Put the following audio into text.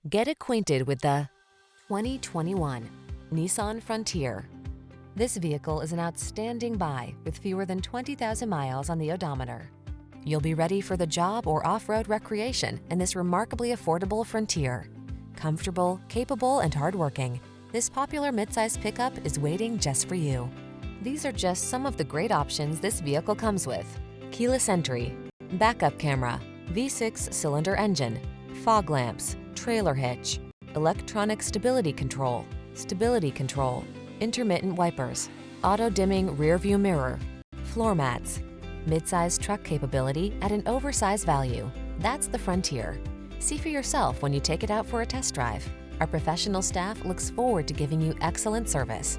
Get acquainted with the 2021 Nissan Frontier. This vehicle is an outstanding buy with fewer than 20,000 miles on the odometer. You'll be ready for the job or off-road recreation in this remarkably affordable Frontier. Comfortable, capable, and hardworking, this popular midsize pickup is waiting just for you. These are just some of the great options this vehicle comes with: keyless entry, backup camera, V6 cylinder engine, fog lamps, trailer hitch, electronic stability control, intermittent wipers, auto-dimming rear-view mirror, floor mats, midsize truck capability at an oversized value. That's the Frontier. See for yourself when you take it out for a test drive. Our professional staff looks forward to giving you excellent service.